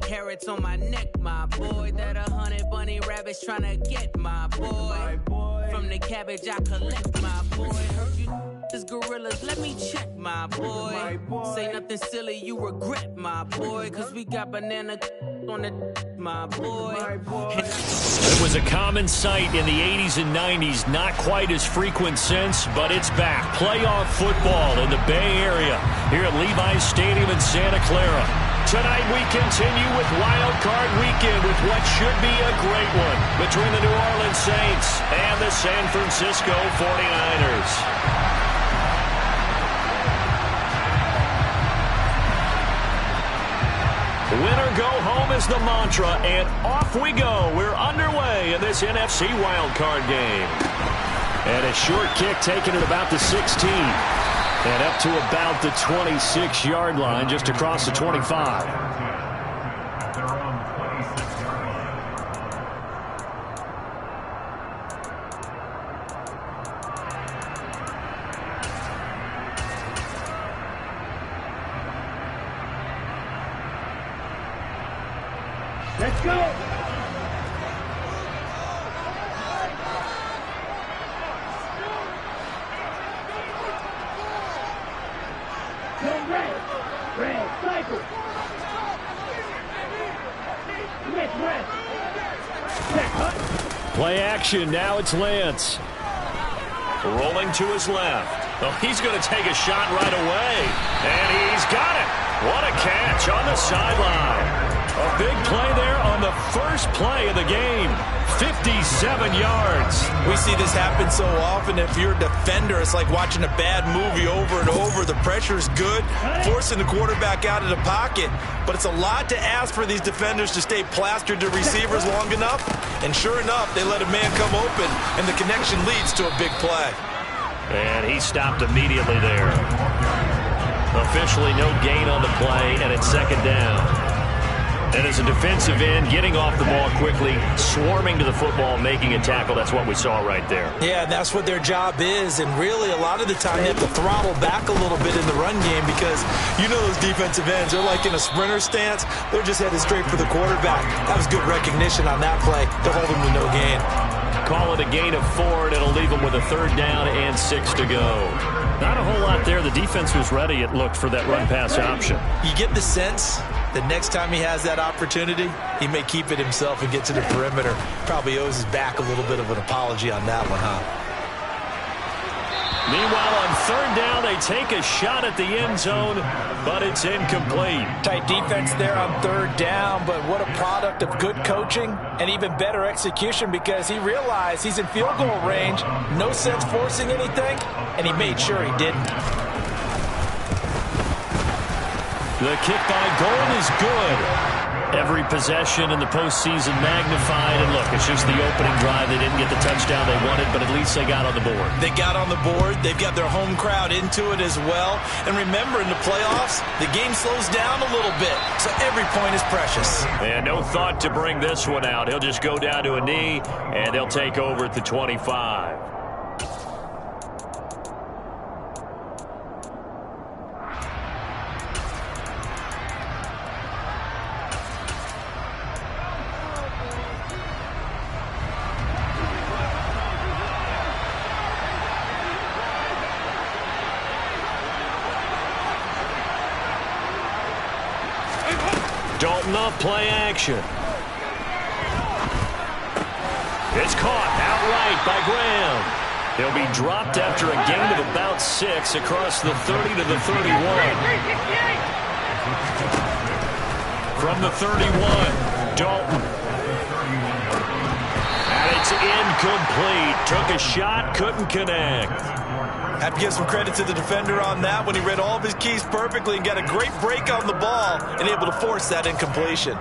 carats on my neck, my boy. That 100 bunny rabbits tryna get my boy. From the cabbage I collect, my boy. Heard you is gorillas, let me check, my boy. Say nothing silly, you regret, my boy. Cause we got banana on the my boy. It was a common sight in the 80s and 90s, not quite as frequent since, but it's back. Playoff football in the Bay Area here at Levi's Stadium in Santa Clara. Tonight we continue with Wild Card Weekend with what should be a great one between the New Orleans Saints and the San Francisco 49ers. Winner go home is the mantra, and off we go. We're underway in this NFC wildcard game. And a short kick taken at about the 16. And up to about the 26-yard line, just across the 25. Let's go! Red, cycle! Play action, now it's Lance. Rolling to his left. Oh, he's going to take a shot right away. And he's got it. What a catch on the sideline. A big play there on the first play of the game. 57 yards. We see this happen so often. If you're a defender, it's like watching a bad movie over and over. The pressure is good, forcing the quarterback out of the pocket. But it's a lot to ask for these defenders to stay plastered to receivers long enough. And sure enough, they let a man come open, and the connection leads to a big play. And he stopped immediately there. Officially no gain on the play, and it's second down. And as a defensive end, getting off the ball quickly, swarming to the football, making a tackle, that's what we saw right there. Yeah, and that's what their job is. And really, a lot of the time, you have to throttle back a little bit in the run game because you know those defensive ends, they're like in a sprinter stance. They're just headed straight for the quarterback. That was good recognition on that play to hold them to no gain. Call it a gain of 4, and it'll leave them with a third down and 6 to go. Not a whole lot there. The defense was ready, it looked, for that run-pass option. You get the sense the next time he has that opportunity, he may keep it himself and get to the perimeter. Probably owes his back a little bit of an apology on that one, huh? Meanwhile, on third down, they take a shot at the end zone, but it's incomplete. Tight defense there on third down, but what a product of good coaching and even better execution because he realized he's in field goal range, no sense forcing anything, and he made sure he didn't. The kick by Gold is good. Every possession in the postseason magnified. And look, it's just the opening drive. They didn't get the touchdown they wanted, but at least they got on the board. They got on the board. They've got their home crowd into it as well. And remember, in the playoffs, the game slows down a little bit. So every point is precious. And no thought to bring this one out. He'll just go down to a knee, and they'll take over at the 25. Dalton off play action. It's caught outright by Graham. He'll be dropped after a gain of about 6 across the 30 to the 31. From the 31, Dalton. And it's incomplete. Took a shot, couldn't connect. Have to give some credit to the defender on that when he read all of his keys perfectly and got a great break on the ball and able to force that incompletion.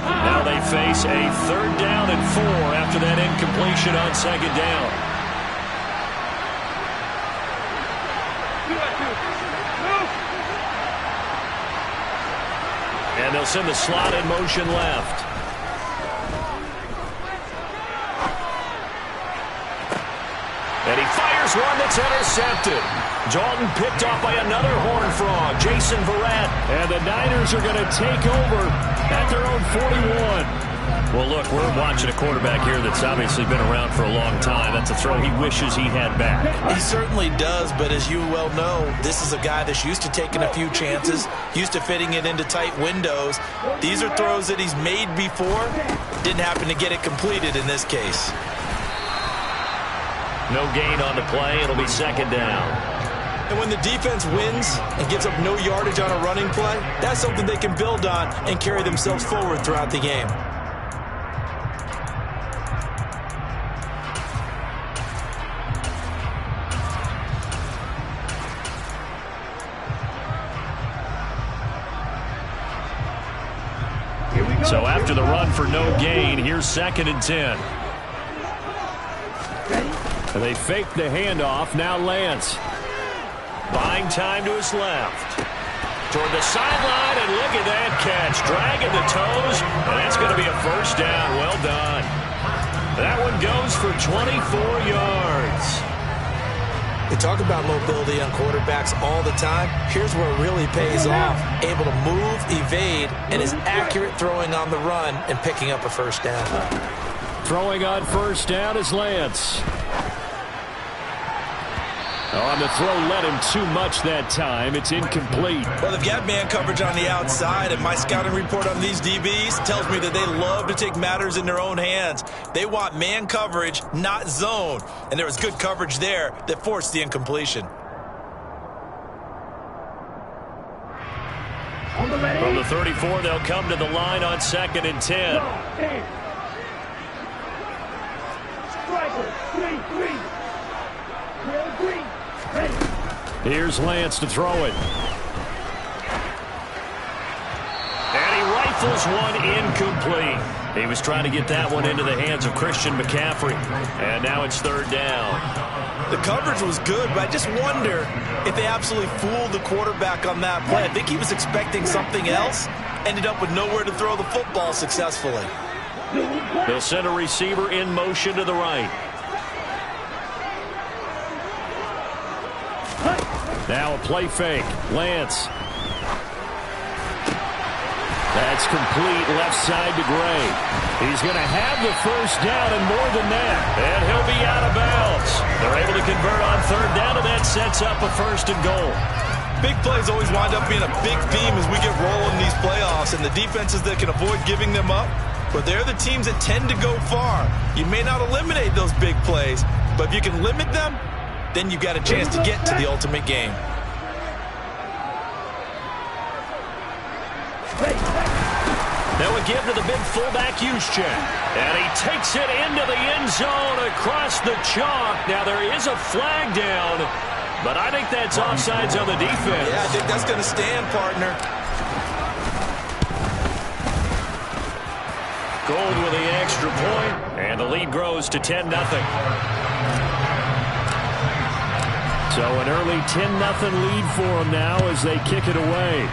Now they face a third down and 4 after that incompletion on second down. And they'll send the slot in motion left. And he fires one that's intercepted. Dalton picked off by another Horned Frog, Jason Verrett. And the Niners are going to take over at their own 41. Well, look, we're watching a quarterback here that's obviously been around for a long time. That's a throw he wishes he had back. He certainly does, but as you well know, this is a guy that's used to taking a few chances, used to fitting it into tight windows. These are throws that he's made before. Didn't happen to get it completed in this case. No gain on the play. It'll be second down. And when the defense wins and gives up no yardage on a running play, that's something they can build on and carry themselves forward throughout the game. So after the run for no gain, here's 2nd and 10. They fake the handoff. Now Lance. Buying time to his left. Toward the sideline, and look at that catch. Dragging the toes, and that's going to be a first down. Well done. That one goes for 24 yards. We talk about mobility on quarterbacks all the time. Here's where it really pays off. Able to move, evade, and is accurate throwing on the run and picking up a first down. Throwing on first down is Lance. On the throw, led him too much that time. It's incomplete. Well, they've got man coverage on the outside, and my scouting report on these DBs tells me that they love to take matters in their own hands. They want man coverage, not zone. And there was good coverage there that forced the incompletion. From the 34, they'll come to the line on 2nd and 10. Here's Lance to throw it. And he rifles one incomplete. He was trying to get that one into the hands of Christian McCaffrey. And now it's 3rd down. The coverage was good, but I just wonder if they absolutely fooled the quarterback on that play. I think he was expecting something else. Ended up with nowhere to throw the football successfully. They'll send a receiver in motion to the right. Now a play fake. Lance. That's complete left side to Gray. He's going to have the first down and more than that. And he'll be out of bounds. They're able to convert on 3rd down, and that sets up a 1st and goal. Big plays always wind up being a big theme as we get rolling these playoffs, and the defenses that can avoid giving them up, but they're the teams that tend to go far. You may not eliminate those big plays, but if you can limit them, then you've got a chance to get to the ultimate game. Now a give to the big fullback Juszczyk. And he takes it into the end zone across the chalk. Now there is a flag down, but I think that's offsides on the defense. Yeah, I think that's going to stand, partner. Gold with the extra point, and the lead grows to 10-0. So an early 10-0 lead for them now as they kick it away.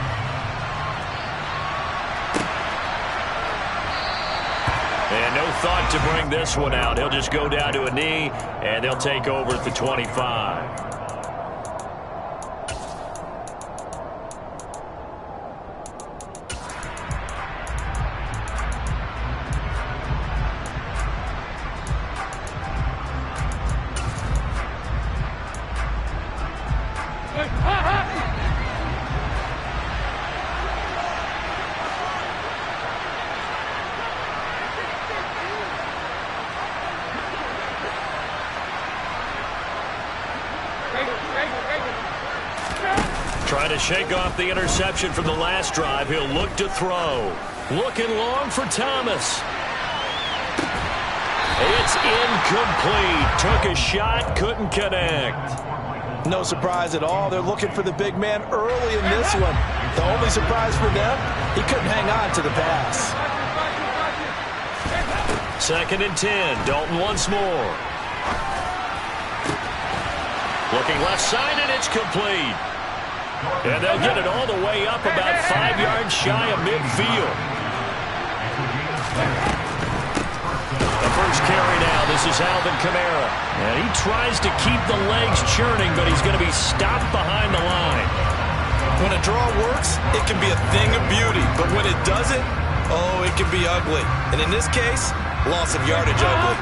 And no thought to bring this one out. He'll just go down to a knee, and they'll take over at the 25. Trying to shake off the interception from the last drive. He'll look to throw. Looking long for Thomas. It's incomplete. Took a shot, couldn't connect. No surprise at all. They're looking for the big man early in this one. The only surprise for them, he couldn't hang on to the pass. 2nd and 10. Dalton once more. Looking left side, and it's complete. And they'll get it all the way up about 5 yards shy of midfield. The first carry now. This is Alvin Kamara. And he tries to keep the legs churning, but he's going to be stopped behind the line. When a draw works, it can be a thing of beauty. But when it doesn't, oh, it can be ugly. And in this case, loss of yardage ugly.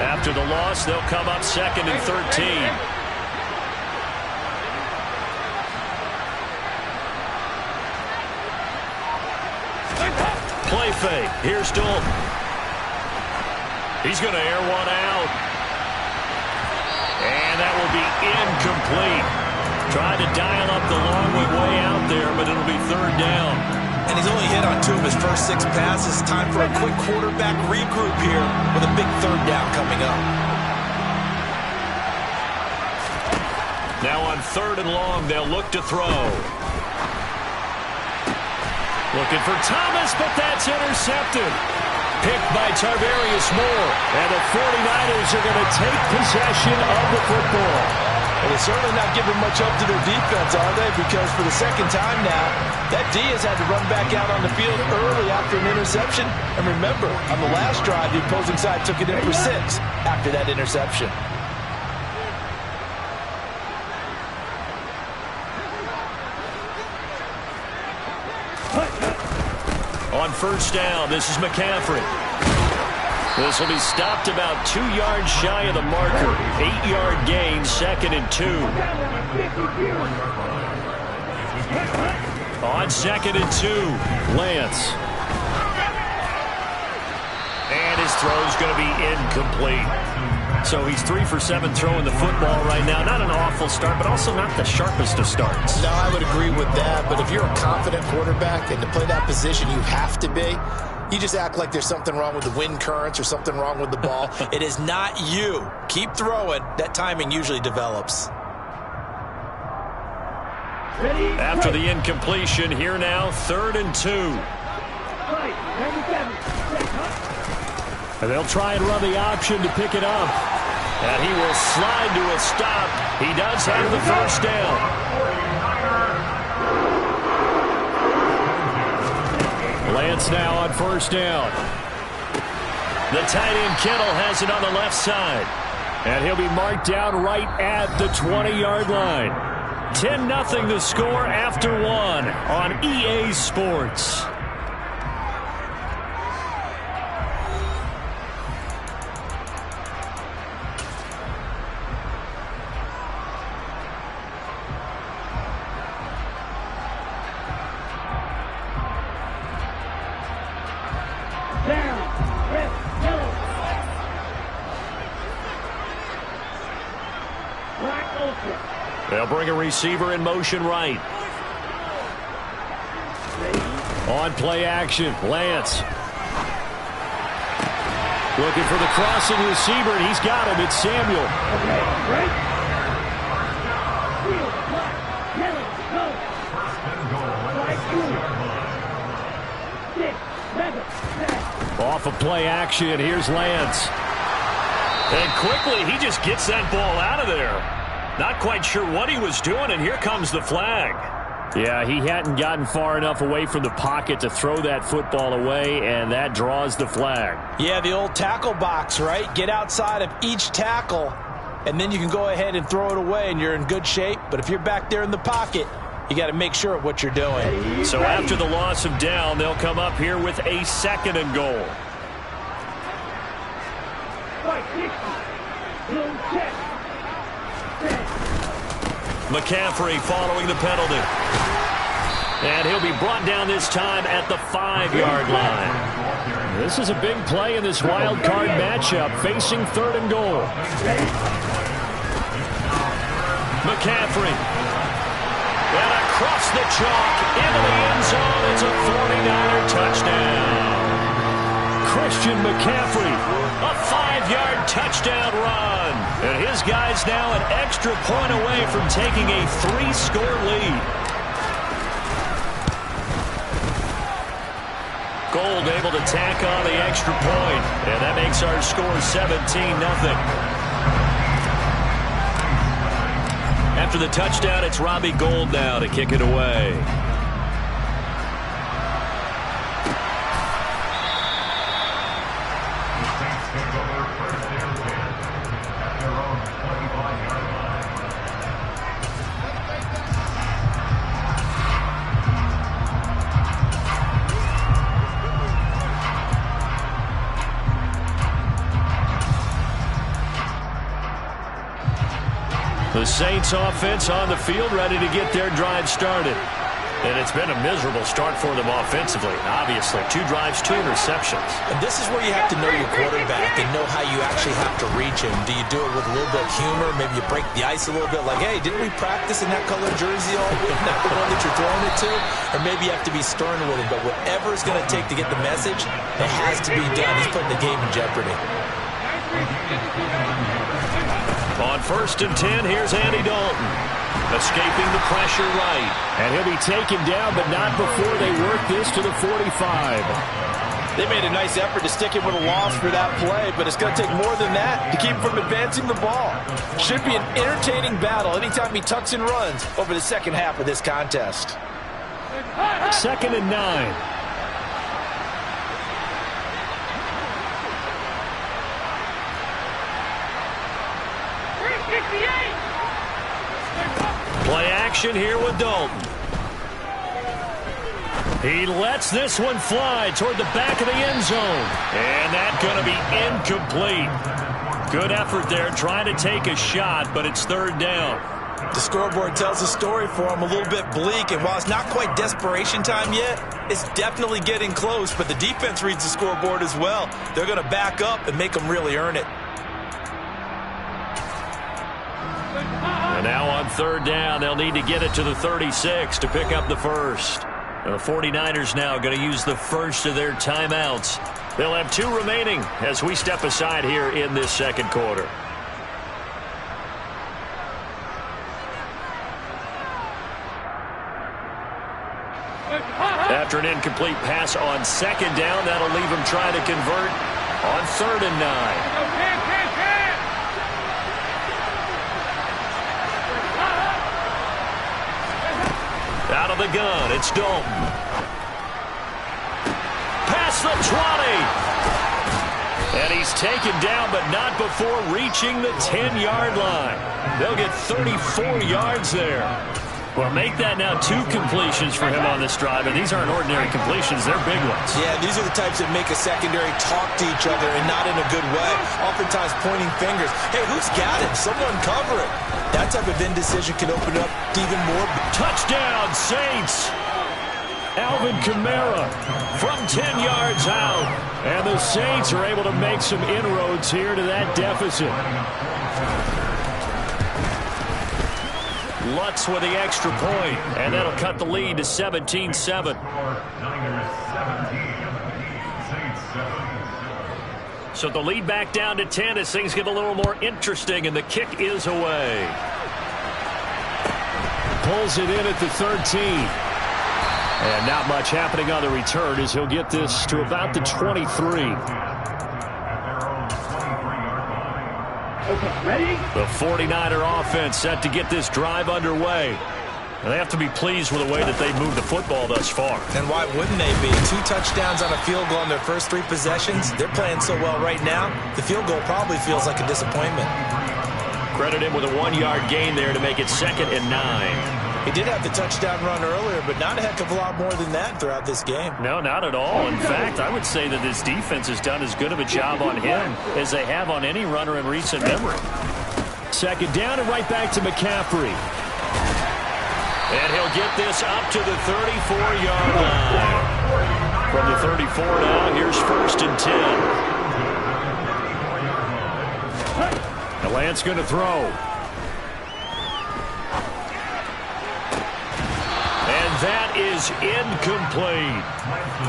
After the loss, they'll come up 2nd and 13. Play fake. Here's Dalton. He's going to air one out. And that will be incomplete. Tried to dial up the long way out there, but it'll be 3rd down. And he's only hit on 2 of his first 6 passes. Time for a quick quarterback regroup here with a big 3rd down coming up. Now on 3rd and long, they'll look to throw. Looking for Thomas, but that's intercepted. Picked by Tarvarius Moore. And the 49ers are going to take possession of the football. And they're certainly not giving much up to their defense, are they? Because for the 2nd time now, that D has had to run back out on the field early after an interception. And remember, on the last drive, the opposing side took it in for 6 after that interception. On 1st down, this is McCaffrey. This will be stopped about 2 yards shy of the marker. 8-yard gain, 2nd and 2. On 2nd and 2, Lance. And his throw's going to be incomplete. So he's 3 for 7 throwing the football right now. Not an awful start, but also not the sharpest of starts. No, I would agree with that. But if you're a confident quarterback and to play that position, you have to be. You just act like there's something wrong with the wind currents or something wrong with the ball. It is not you. Keep throwing. That timing usually develops. After the incompletion, here now, 3rd and 2. And they'll try and run the option to pick it up. And he will slide to a stop. He does have the 1st down. Lance now on 1st down. The tight end Kittle has it on the left side. And he'll be marked down right at the 20-yard line. 10-0 the score after 1 on EA Sports. They'll bring a receiver in motion right. On play action, Lance. Looking for the crossing receiver, and he's got him. It's Samuel. Off of play action, here's Lance. And quickly, he just gets that ball out of there. Not quite sure what he was doing, and here comes the flag. Yeah, he hadn't gotten far enough away from the pocket to throw that football away, and that draws the flag. Yeah, the old tackle box, right? Get outside of each tackle, and then you can go ahead and throw it away, and you're in good shape. But if you're back there in the pocket, you got to make sure of what you're doing. So after the loss of down, they'll come up here with a 2nd and goal. McCaffrey following the penalty. And he'll be brought down this time at the 5-yard line. This is a big play in this wild card matchup, facing 3rd and goal. McCaffrey. And across the chalk into the end zone. It's a 49er touchdown. Christian McCaffrey, a 5-yard touchdown run. And his guys now an extra point away from taking a 3-score lead. Gold able to tack on the extra point. And that makes our score 17-0. After the touchdown, it's Robbie Gould now to kick it away. The Saints offense on the field, ready to get their drive started. And it's been a miserable start for them offensively, obviously. 2 drives, 2 interceptions. And this is where you have to know your quarterback and know how you actually have to reach him. Do you do it with a little bit of humor? Maybe you break the ice a little bit, like, hey, didn't we practice in that color jersey all week? Not the one that you're throwing it to? Or maybe you have to be stern with him. But whatever it's going to take to get the message, it has to be done. He's putting the game in jeopardy. On 1st and 10, here's Andy Dalton. Escaping the pressure right. And he'll be taken down, but not before they work this to the 45. They made a nice effort to stick him with a loss for that play, but it's going to take more than that to keep him from advancing the ball. Should be an entertaining battle anytime he tucks and runs over the second half of this contest. 2nd and 9. Play action here with Dalton. He lets this one fly toward the back of the end zone. And that's going to be incomplete. Good effort there trying to take a shot, but it's 3rd down. The scoreboard tells a story for him, a little bit bleak, and while it's not quite desperation time yet, it's definitely getting close, but the defense reads the scoreboard as well. They're going to back up and make them really earn it. And now on 3rd down, they'll need to get it to the 36 to pick up the first. The 49ers now going to use the first of their timeouts. They'll have 2 remaining as we step aside here in this second quarter. After an incomplete pass on 2nd down, that'll leave him trying to convert on 3rd and 9. Out of the gun, it's Dalton. Past the 20. And he's taken down, but not before reaching the 10-yard line. They'll get 34 yards there. Well, make that now 2 completions for him on this drive, and these aren't ordinary completions. They're big ones. Yeah, these are the types that make a secondary talk to each other, and not in a good way. Oftentimes pointing fingers. Hey, who's got it? Someone cover it. That type of indecision can open up even more. Touchdown, Saints! Alvin Kamara from 10 yards out. And the Saints are able to make some inroads here to that deficit. Lutz with the extra point, and that'll cut the lead to 17-7. So the lead back down to 10 as things get a little more interesting, and the kick is away. Pulls it in at the 13. And not much happening on the return as he'll get this to about the 23. Ready? The 49er offense set to get this drive underway. And they have to be pleased with the way that they've moved the football thus far. And why wouldn't they be? 2 touchdowns on a field goal in their first 3 possessions. They're playing so well right now, the field goal probably feels like a disappointment. Credit him with a 1-yard gain there to make it 2nd and 9. He did have the touchdown run earlier, but not a heck of a lot more than that throughout this game. No, not at all. In fact, I would say that this defense has done as good of a job on him as they have on any runner in recent memory. 2nd down and right back to McCaffrey. And he'll get this up to the 34-yard line. From the 34 now, here's 1st and 10. And Lance going to throw. That is incomplete.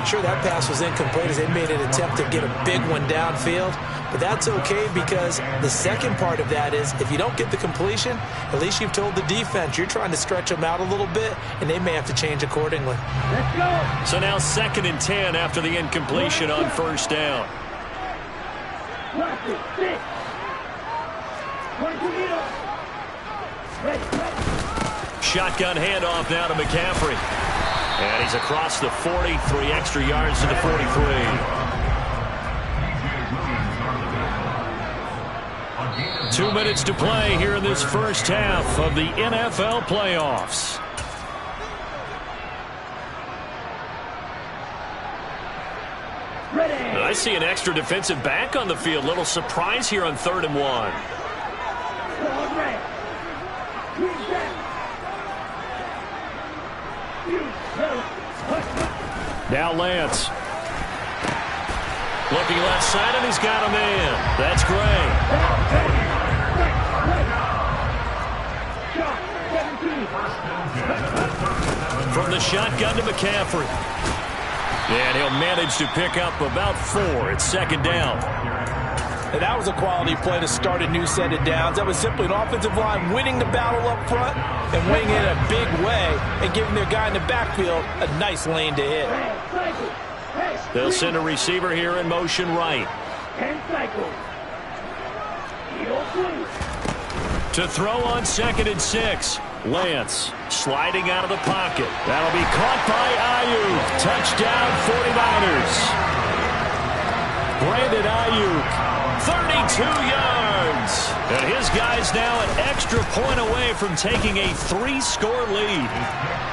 Sure, that pass was incomplete as they made an attempt to get a big one downfield. But that's okay because the second part of that is if you don't get the completion, at least you've told the defense you're trying to stretch them out a little bit, and they may have to change accordingly. Let's go. So now 2nd and 10 after the incompletion on 1st down. Watch it. 6. 22 meters. Ready. Shotgun handoff now to McCaffrey. And he's across the 40, 3 extra yards to the 43. Two minutes to play here in this first half of the NFL playoffs. Ready. I see an extra defensive back on the field. Little surprise here on 3rd and 1. Now Lance. Looking left side, and he's got a man. That's Gray. From the shotgun to McCaffrey. And he'll manage to pick up about 4. It's second down. And that was a quality play to start a new set of downs. That was simply an offensive line winning the battle up front and winning it in a big way and giving their guy in the backfield a nice lane to hit. They'll send a receiver here in motion right. To throw on 2nd and 6. Lance sliding out of the pocket. That'll be caught by Ayuk. Touchdown 49ers. Brandon Ayuk, 32 yards. And his guy's now an extra point away from taking a 3-score lead.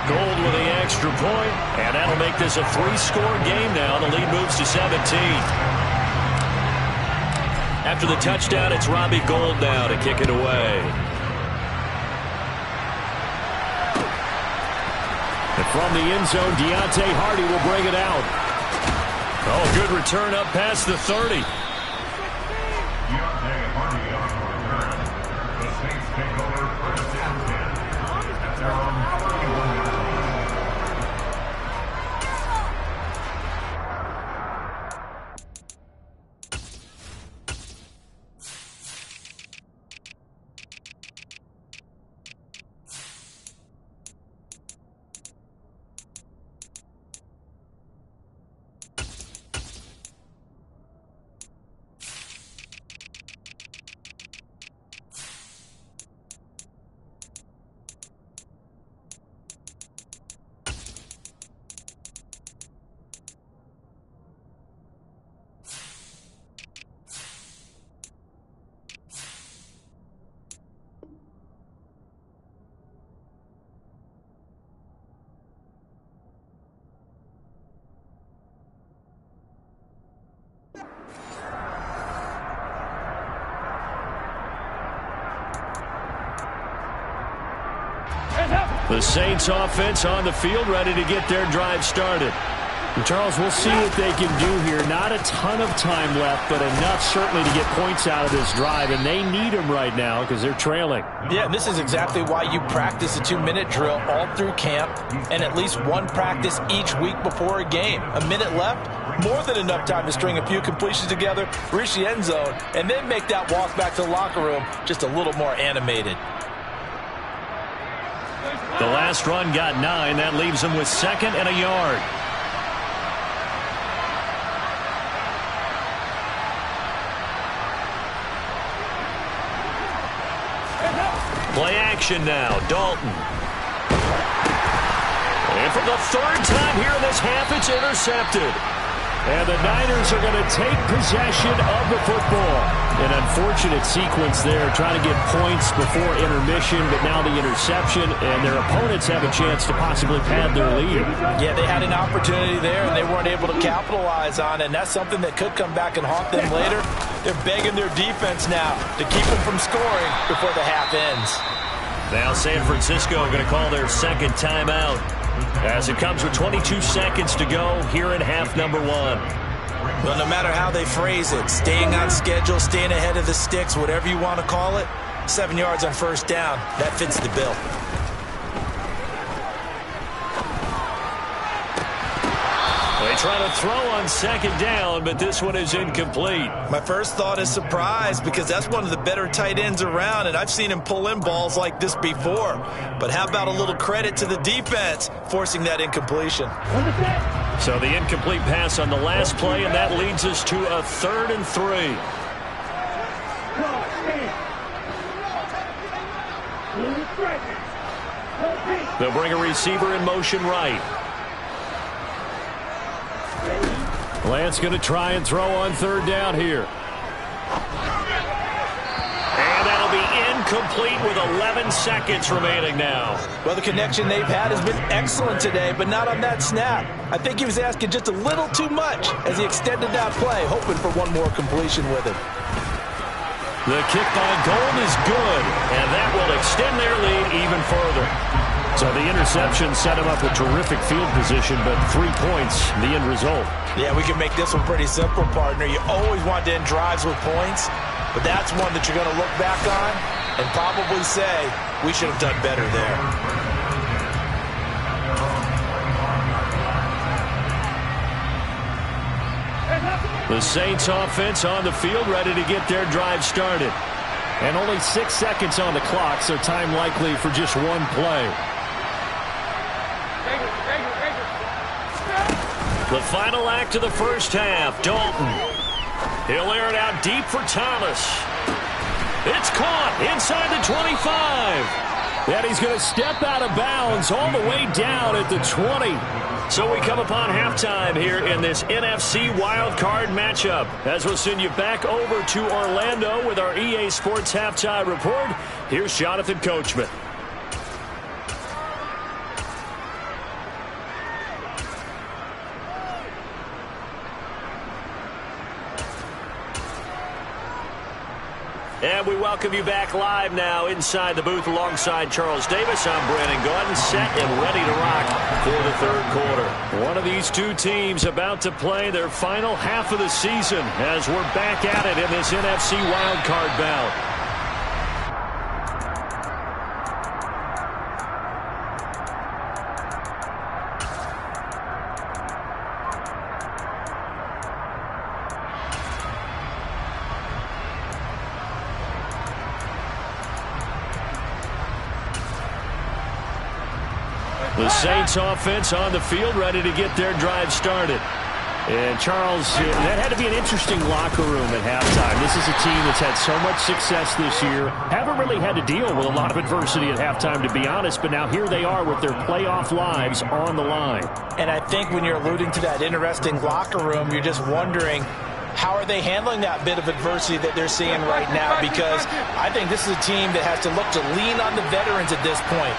Gold with the extra point, and that'll make this a 3-score game now. The lead moves to 17. After the touchdown, it's Robbie Gould now to kick it away. And from the end zone, Deontay Hardy will bring it out. Oh, good return up past the 30. The Saints offense on the field, ready to get their drive started. And Charles, we'll see what they can do here. Not a ton of time left, but enough certainly to get points out of this drive, and they need them right now because they're trailing. Yeah, and this is exactly why you practice a 2-minute drill all through camp and at least one practice each week before a game. A minute left, more than enough time to string a few completions together, reach the end zone, and then make that walk back to the locker room just a little more animated. The last run got 9. That leaves them with 2nd and a yard. Play action now. Dalton. And for the 3rd time here in this half, it's intercepted. And the Niners are going to take possession of the football. An unfortunate sequence there, trying to get points before intermission, but now the interception, and their opponents have a chance to possibly pad their lead. Yeah, they had an opportunity there, and they weren't able to capitalize on it, and that's something that could come back and haunt them later. They're begging their defense now to keep them from scoring before the half ends. Now San Francisco going to call their 2nd timeout as it comes with 22 seconds to go here in half number 1. Well, no matter how they phrase it, staying on schedule, staying ahead of the sticks, whatever you want to call it, 7 yards on 1st down, that fits the bill. They try to throw on 2nd down, but this one is incomplete. My first thought is surprise because that's one of the better tight ends around, and I've seen him pull in balls like this before. But how about a little credit to the defense forcing that incompletion? So the incomplete pass on the last play, and that leads us to a 3rd and 3. They'll bring a receiver in motion right. Lance going to try and throw on 3rd down here. And that'll be incomplete with 11 seconds remaining now. Well, the connection they've had has been excellent today, but not on that snap. I think he was asking just a little too much as he extended that play, hoping for one more completion with it. The kick by Gould is good, and that will extend their lead even further. So the interception set him up with terrific field position, but 3 points, the end result. Yeah, we can make this one pretty simple, partner. You always want to end drives with points, but that's one that you're going to look back on and probably say, we should have done better there. The Saints offense on the field, ready to get their drive started. And only 6 seconds on the clock, so time likely for just one play. The final act of the first half, Dalton. He'll air it out deep for Thomas. It's caught inside the 25. And he's going to step out of bounds all the way down at the 20. So we come upon halftime here in this NFC Wildcard matchup. As we'll send you back over to Orlando with our EA Sports Halftime Report, here's Jonathan Coachman. And we welcome you back live now inside the booth alongside Charles Davis. I'm Brandon Gordon, set and ready to rock for the third quarter. One of these two teams about to play their final half of the season as we're back at it in this NFC wildcard bout. The Saints offense on the field, ready to get their drive started. And Charles, that had to be an interesting locker room at halftime. This is a team that's had so much success this year. Haven't really had to deal with a lot of adversity at halftime, to be honest. But now here they are with their playoff lives on the line. And I think when you're alluding to that interesting locker room, you're just wondering, how are they handling that bit of adversity that they're seeing right now? Because I think this is a team that has to look to lean on the veterans at this point.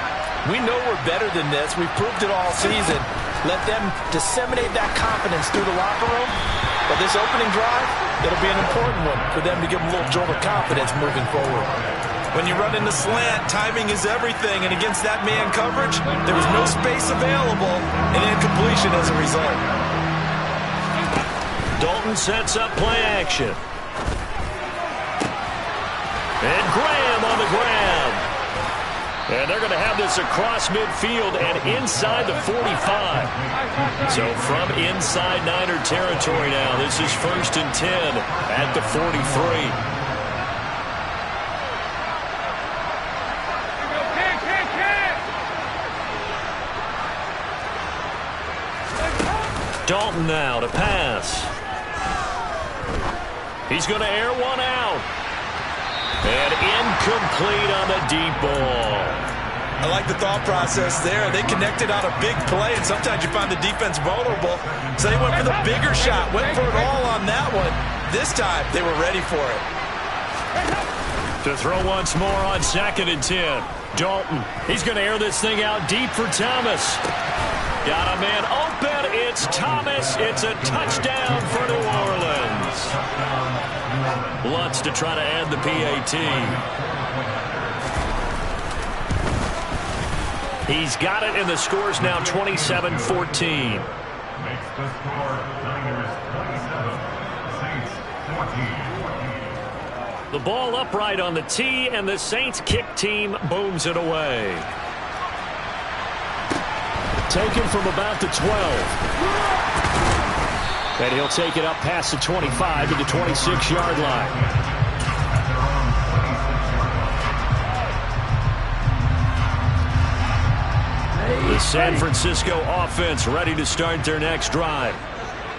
We know we're better than this. We've proved it all season. Let them disseminate that confidence through the locker room. But this opening drive, it'll be an important one for them to give them a little jolt of confidence moving forward. When you run in the slant, timing is everything. And against that man coverage, there was no space available and incompletion as a result. Dalton sets up play action. And Graham on the grab. And they're going to have this across midfield and inside the 45. So from inside Niner territory now, this is 1st and 10 at the 43. Dalton now to pass. He's going to air one out. And incomplete on the deep ball. I like the thought process there. They connected on a big play, and sometimes you find the defense vulnerable. So they went for the bigger shot, went for it all on that one. This time, they were ready for it. To throw once more on 2nd and 10. Dalton, he's going to air this thing out deep for Thomas. Got a man open. It's Thomas. It's a touchdown for New Orleans. Lutz to try to add the PAT. He's got it, and the score's now 27-14. Makes the score Niners 27, Saints 14. The ball upright on the tee, and the Saints kick team booms it away. Taken from about the 12. And he'll take it up past the 25 to the 26-yard line. The San Francisco offense ready to start their next drive.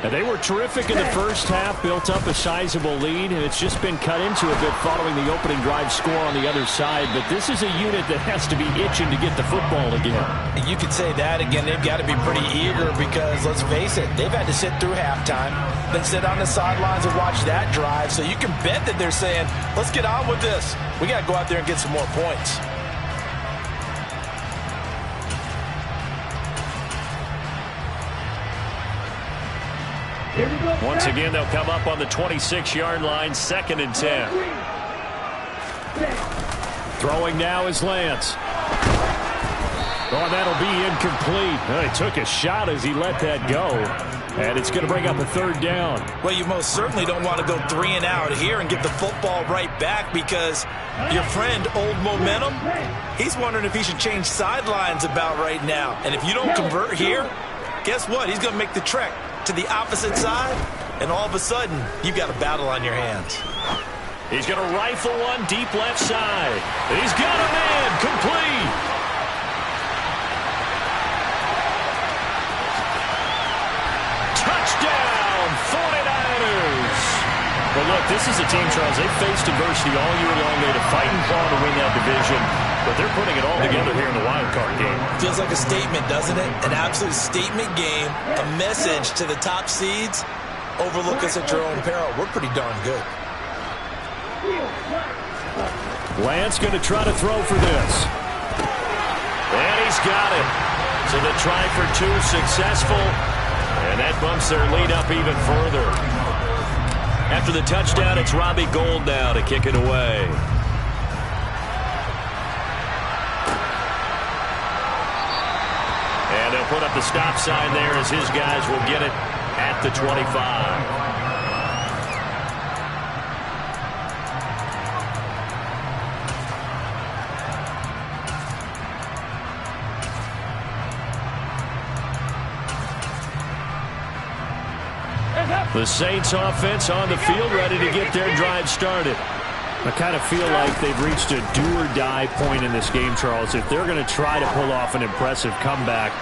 And they were terrific in the first half, built up a sizable lead, and it's just been cut into a bit following the opening drive score on the other side. But this is a unit that has to be itching to get the football again. You could say that again. They've got to be pretty eager because, let's face it, they've had to sit through halftime, then sit on the sidelines and watch that drive. So you can bet that they're saying, let's get on with this. We got to go out there and get some more points. Once again, they'll come up on the 26-yard line, 2nd and 10. Throwing now is Lance. Oh, that'll be incomplete. He took a shot as he let that go. And it's going to bring up a third down. Well, you most certainly don't want to go 3 and out here and get the football right back because your friend, Old Momentum, he's wondering if he should change sidelines about right now. And if you don't convert here, guess what? He's going to make the trek to the opposite side, and all of a sudden, you've got a battle on your hands. He's going to rifle one deep left side. He's got a man complete. Touchdown, 49ers. Well, look, this is a team, Charles, they've faced adversity all year long. They had to fight and claw to win that division, but they're putting it all together here in the wild card game. Feels like a statement, doesn't it? An absolute statement game, a message to the top seeds. Overlook us at your own peril. We're pretty darn good. Lance going to try to throw for this. And he's got it. So the try for 2 successful. And that bumps their lead up even further. After the touchdown, it's Robbie Gould now to kick it away. And they'll put up the stop sign there as his guys will get it at the 25. The Saints offense on the field, ready to get their drive started. I kind of feel like they've reached a do-or-die point in this game, Charles. If they're going to try to pull off an impressive comeback,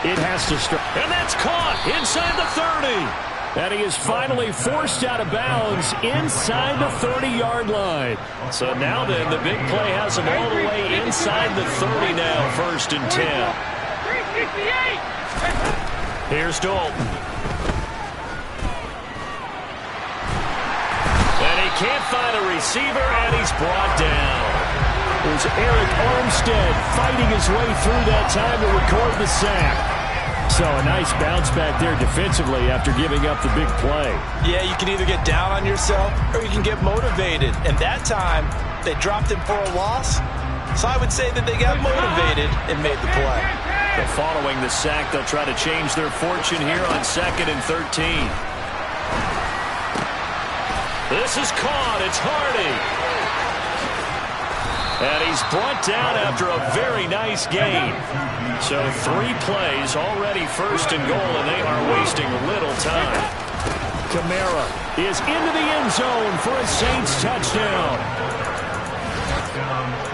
it has to start. And that's caught inside the 30. And he is finally forced out of bounds inside the 30-yard line. So now then, the big play has him all the way inside the 30 now, 1st and 10. Here's Dalton. Can't find a receiver, and he's brought down. There's Eric Armstead fighting his way through that time to record the sack. So a nice bounce back there defensively after giving up the big play. Yeah, you can either get down on yourself or you can get motivated. And that time, they dropped him for a loss. So I would say that they got motivated and made the play. But following the sack, they'll try to change their fortune here on 2nd and 13. This is caught. It's Hardy. And he's brought down after a very nice gain. So 3 plays, already 1st and goal, and they are wasting little time. Kamara is into the end zone for a Saints touchdown.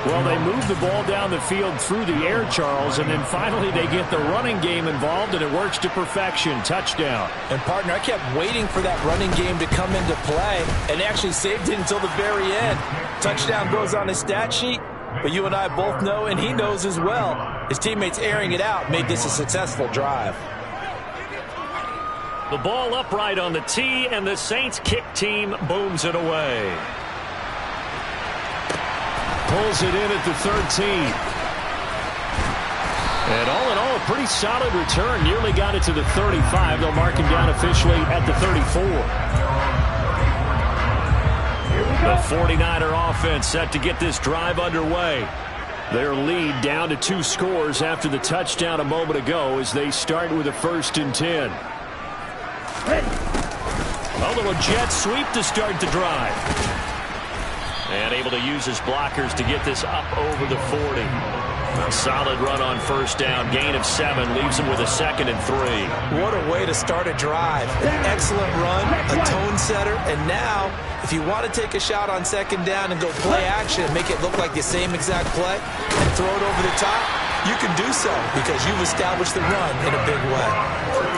Well, they move the ball down the field through the air, Charles, and then finally they get the running game involved, and it works to perfection. Touchdown. And, partner, I kept waiting for that running game to come into play, and actually saved it until the very end. Touchdown goes on his stat sheet, but you and I both know, and he knows as well, his teammates airing it out made this a successful drive. The ball upright on the tee, and the Saints kick team booms it away. Pulls it in at the 13. And all in all, a pretty solid return. Nearly got it to the 35. They'll mark him down officially at the 34. The 49er offense set to get this drive underway. Their lead down to 2 scores after the touchdown a moment ago as they start with a 1st and 10. A little jet sweep to start the drive. And able to use his blockers to get this up over the 40. A solid run on 1st down. Gain of 7 leaves him with a 2nd and 3. What a way to start a drive. An excellent run, a tone setter, and now if you want to take a shot on 2nd down and go play action and make it look like the same exact play and throw it over the top, you can do so because you've established the run in a big way.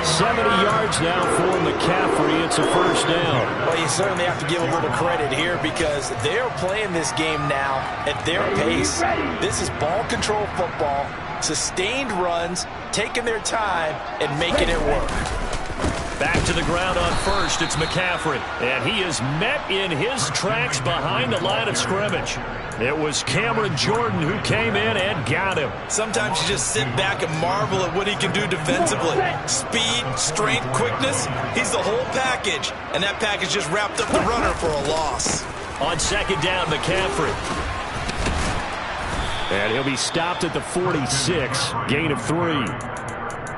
70 yards now for McCaffrey. It's a 1st down. Well, you certainly have to give a little credit here because they're playing this game now at their pace. This is ball control football, sustained runs, taking their time, and making it work. Back to the ground on 1st, it's McCaffrey. And he is met in his tracks behind the line of scrimmage. It was Cameron Jordan who came in and got him. Sometimes you just sit back and marvel at what he can do defensively. Speed, strength, quickness, he's the whole package. And that package just wrapped up the runner for a loss. On 2nd down, McCaffrey. And he'll be stopped at the 46, gain of 3.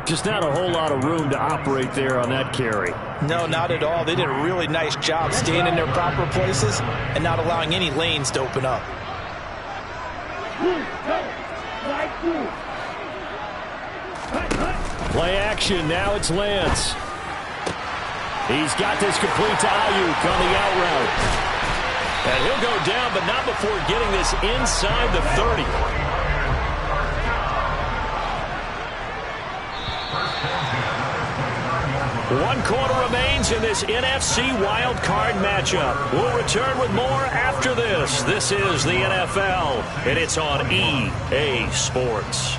Just not a whole lot of room to operate there on that carry. No, not at all. They did a really nice job staying in their proper places and not allowing any lanes to open up. Play action. Now it's Lance. He's got this complete to Ayuk on the out route. And he'll go down, but not before getting this inside the 30. One quarter remains in this NFC Wildcard matchup. We'll return with more after this. This is the NFL, and it's on EA Sports.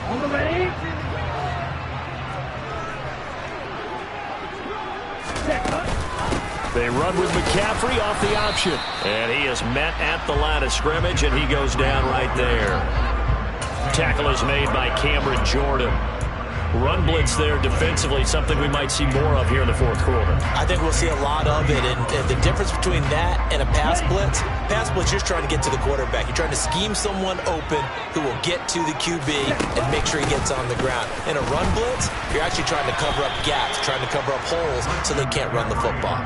On the ready. They run with McCaffrey off the option. And he is met at the line of scrimmage, and he goes down right there. Tackle is made by Cameron Jordan. Run blitz there defensively, something we might see more of here in the fourth quarter. I think we'll see a lot of it, and the difference between that and a pass blitz, you're just trying to get to the quarterback. You're trying to scheme someone open who will get to the QB and make sure he gets on the ground. In a run blitz, you're actually trying to cover up gaps, trying to cover up holes so they can't run the football.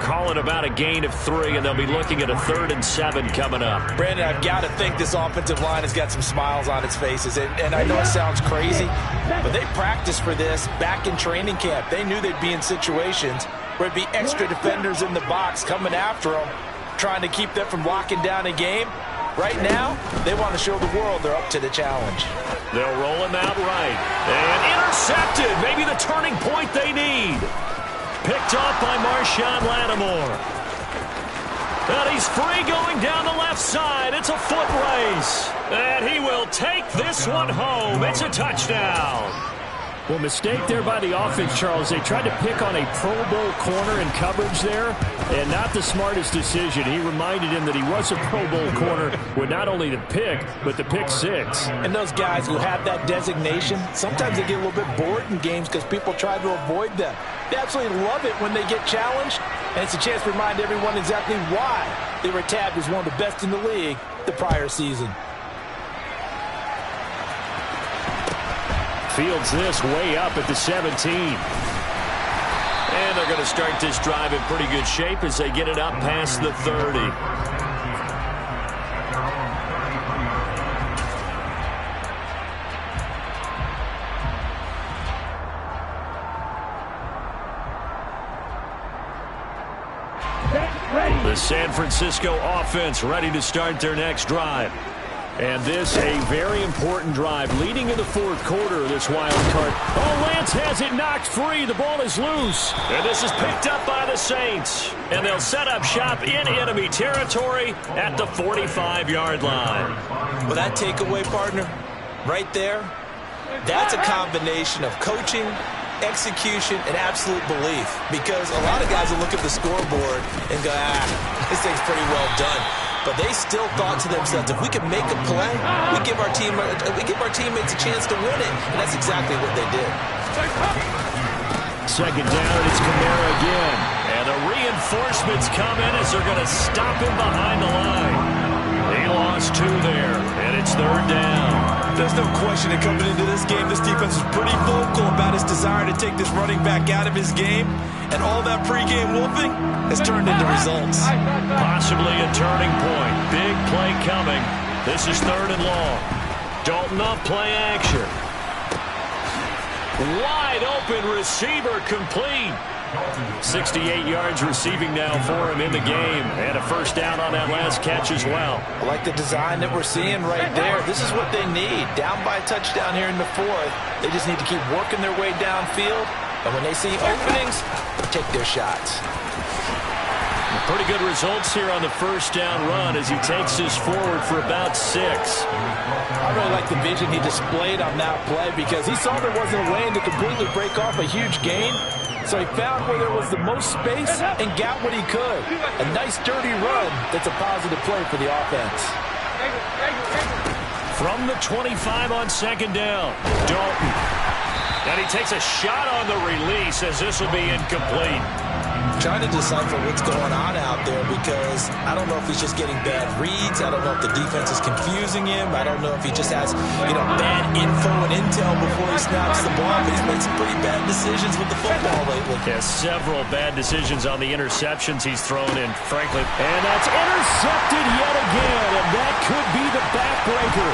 Calling about a gain of 3, and they'll be looking at a 3rd and 7 coming up. Brandon, I've got to think this offensive line has got some smiles on its faces. And I know it sounds crazy, but they practiced for this back in training camp. They knew they'd be in situations where it'd be extra defenders in the box coming after them, trying to keep them from locking down a game. Right now, they want to show the world they're up to the challenge. They'll roll him out right. And intercepted. Maybe the turning point they need. Picked off by Marshawn Lattimore. And he's free going down the left side. It's a foot race. And he will take this one home. It's a touchdown. Well, mistake there by the offense, Charles. They tried to pick on a Pro Bowl corner in coverage there, and not the smartest decision. He reminded him that he was a Pro Bowl corner with not only the pick, but the pick 6. And those guys who have that designation, sometimes they get a little bit bored in games because people try to avoid them. They absolutely love it when they get challenged, and it's a chance to remind everyone exactly why they were tabbed as one of the best in the league the prior season. Fields this way up at the 17. And they're going to start this drive in pretty good shape as they get it up past the 30. The San Francisco offense ready to start their next drive. And this a very important drive leading in the fourth quarter of this wild card. Oh, Lance has it knocked free. The ball is loose. And this is picked up by the Saints. And they'll set up shop in enemy territory at the 45-yard line. Well, that takeaway, partner, right there, that's a combination of coaching, execution, and absolute belief. Because a lot of guys will look at the scoreboard and go, this thing's pretty well done. But they still thought to themselves, if we can make a play, we give our teammates a chance to win it. And that's exactly what they did. Second down, and it's Kamara again. And the reinforcements come in as they're going to stop him behind the line. He lost 2 there, and it's 3rd down. There's no question that coming into this game, this defense is pretty vocal about its desire to take this running back out of his game. And all that pregame wolfing has turned into results. Possibly a turning point. Big play coming. This is 3rd and long. Dalton up, play action. Wide open receiver complete. 68 yards receiving now for him in the game. And a first down on that last catch as well. I like the design that we're seeing right there. This is what they need. Down by a touchdown here in the 4th. They just need to keep working their way downfield. And when they see openings, take their shots. Pretty good results here on the first down run as he takes this forward for about 6. I really like the vision he displayed on that play because he saw there wasn't a lane to completely break off a huge gain. So he found where there was the most space and got what he could. A nice, dirty run that's a positive play for the offense. From the 25 on second down, Dalton. And he takes a shot on the release as this will be incomplete. Trying to decipher what's going on out there because I don't know if he's just getting bad reads. I don't know if the defense is confusing him. I don't know if he just has, bad info and intel before he snaps the ball. But he's made some pretty bad decisions with the football lately. Yeah, several bad decisions on the interceptions he's thrown in, frankly. And that's intercepted yet again, and that could be the backbreaker.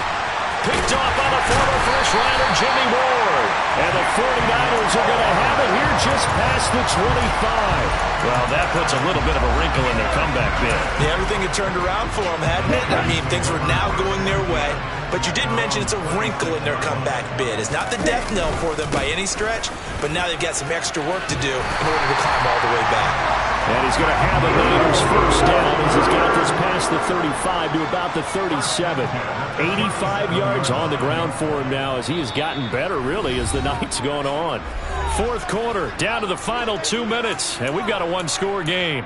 Picked off by the former first-rounder Jimmy Ward. And the 49ers are going to have it here just past the 25. Well, that puts a little bit of a wrinkle in their comeback bid. Yeah, everything had turned around for them, hadn't it? I mean, things were now going their way. But you did mention it's a wrinkle in their comeback bid. It's not the death knell for them by any stretch, but now they've got some extra work to do in order to climb all the way back. And he's going to have a Raiders first down as he's got this past the 35 to about the 37. 85 yards on the ground for him now as he has gotten better, really, as the night's going on. Fourth quarter, down to the final 2 minutes, and we've got a one-score game.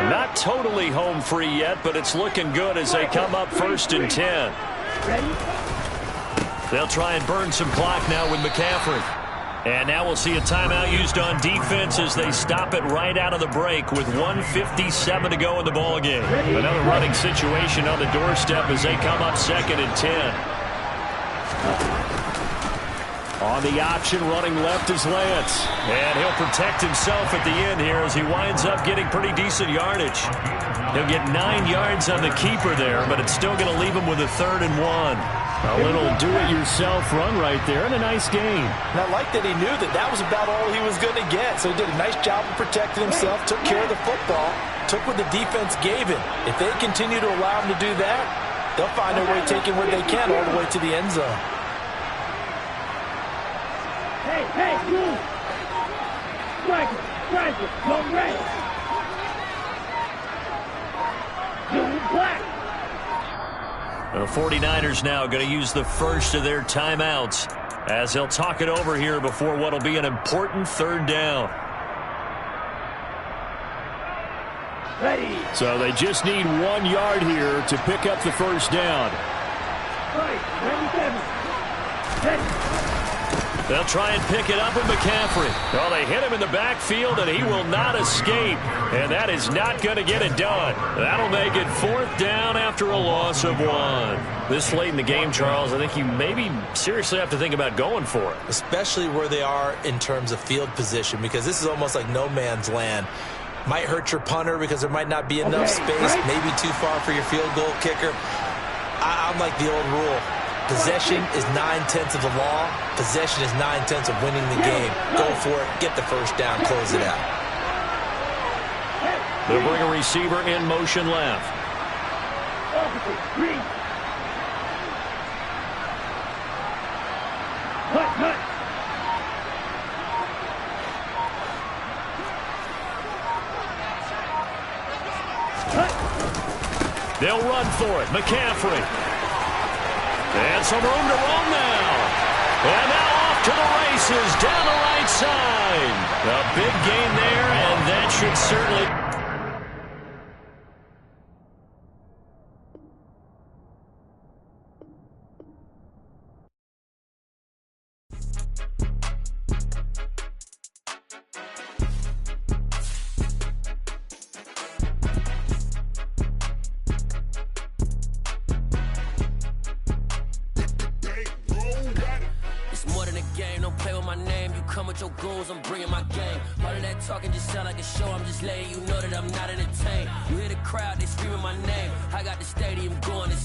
Not totally home free yet, but it's looking good as they come up 1st and 10. They'll try and burn some clock now with McCaffrey. And now we'll see a timeout used on defense as they stop it right out of the break with 1:57 to go in the ballgame. Another running situation on the doorstep as they come up 2nd and 10. On the option, running left is Lance. And he'll protect himself at the end here as he winds up getting pretty decent yardage. He'll get 9 yards on the keeper there, but it's still going to leave him with a 3rd and 1. A little do-it-yourself run right there and a nice gain. And I like that he knew that that was about all he was going to get. So he did a nice job of protecting himself, took care of the football, took what the defense gave him. If they continue to allow him to do that, they'll find their way taking what they can all the way to the end zone. Hey, move! Strike it, go red! Blue, black! The 49ers now going to use the first of their timeouts as they'll talk it over here before what will be an important 3rd down. Ready! So they just need 1 yard here to pick up the first down. They'll try and pick it up with McCaffrey. Well, they hit him in the backfield, and he will not escape. And that is not going to get it done. That'll make it 4th down after a loss of 1. This late in the game, Charles, I think you maybe seriously have to think about going for it. Especially where they are in terms of field position, because this is almost like no man's land. Might hurt your punter because there might not be enough space, maybe too far for your field goal kicker. I'm like the old rule. Possession is 9/10 of the law. Possession is 9/10 of winning the game. Go for it. Get the first down. Close it out. They'll bring a receiver in motion left. They'll run for it. McCaffrey. And some room to roam now. And now off to the races down the right side. A big gain there, and that should certainly... Your goals, I'm bringing my game. All of that talking just sound like a show. I'm just letting you know that I'm not entertained. You hear the crowd, they screaming my name. I got the stadium going.